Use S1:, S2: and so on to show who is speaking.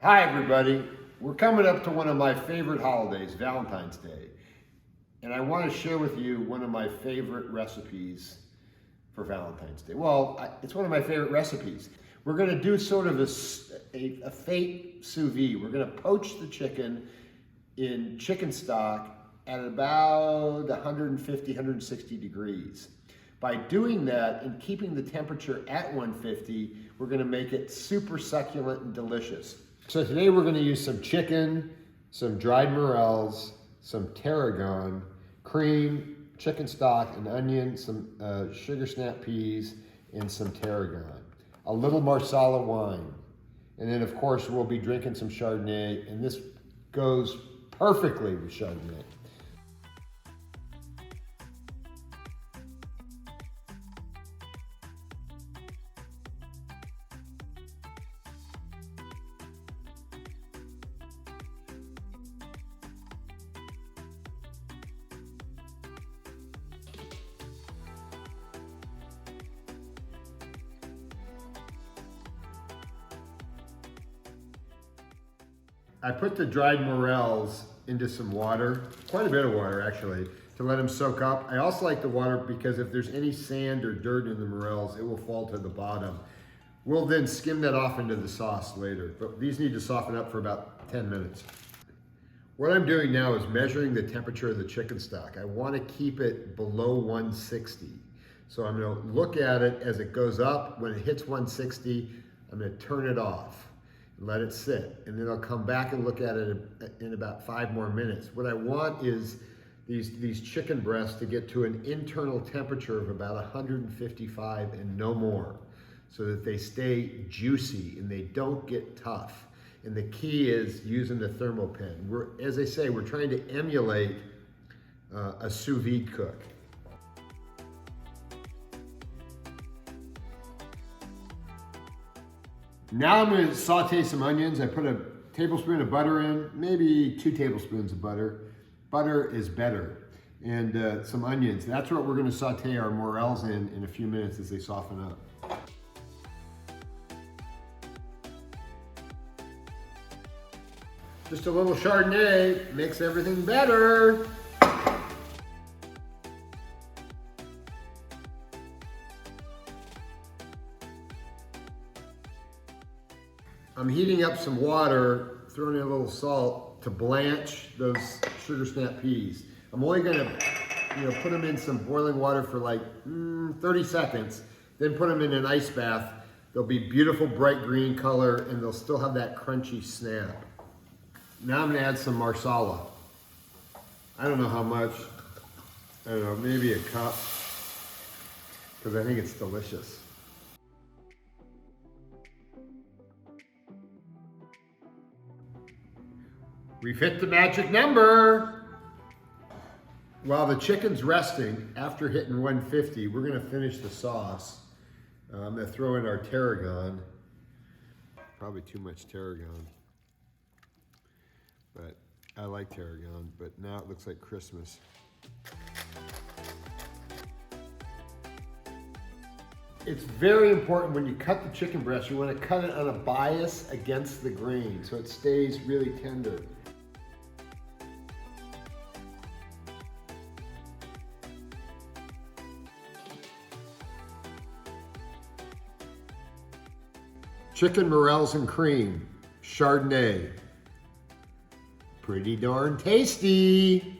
S1: Hi everybody, we're coming up to one of my favorite holidays, Valentine's Day. And I want to share with you one of my favorite recipes for Valentine's Day. Well, it's one of my favorite recipes. We're going to do sort of a fake sous vide. We're going to poach the chicken in chicken stock at about 150, 160 degrees. By doing that and keeping the temperature at 150, we're going to make it super succulent and delicious. So today we're going to use some chicken, some dried morels, some tarragon, cream, chicken stock, an onion, some sugar snap peas, and some tarragon. A little Marsala wine. And then of course we'll be drinking some Chardonnay, and this goes perfectly with Chardonnay. I put the dried morels into some water, quite a bit of water actually, to let them soak up. I also like the water because if there's any sand or dirt in the morels, it will fall to the bottom. We'll then skim that off into the sauce later, but these need to soften up for about 10 minutes. What I'm doing now is measuring the temperature of the chicken stock. I want to keep it below 160. So I'm going to look at it as it goes up. When it hits 160, I'm going to turn it off. Let it sit, and then I'll come back and look at it in about 5 more minutes. What I want is these chicken breasts to get to an internal temperature of about 155 and no more, so that they stay juicy and they don't get tough. And the key is using the thermopen. As I say, we're trying to emulate a sous vide cook. Now I'm going to saute some onions. I put a tablespoon of butter in, maybe 2 tablespoons of butter. Butter is better. And some onions. That's what we're going to saute our morels in a few minutes as they soften up. Just a little Chardonnay makes everything better. I'm heating up some water, throwing in a little salt to blanch those sugar snap peas. I'm only gonna, put them in some boiling water for like 30 seconds, then put them in an ice bath. They'll be beautiful bright green color and they'll still have that crunchy snap. Now I'm gonna add some Marsala. I don't know how much, I don't know, maybe a cup, because I think it's delicious. We've hit the magic number. While the chicken's resting, after hitting 150, we're gonna finish the sauce. I'm gonna throw in our tarragon. Probably too much tarragon, but I like tarragon, but now it looks like Christmas. It's very important when you cut the chicken breast, you wanna cut it on a bias against the grain so it stays really tender. Chicken morels and cream, Chardonnay. Pretty darn tasty.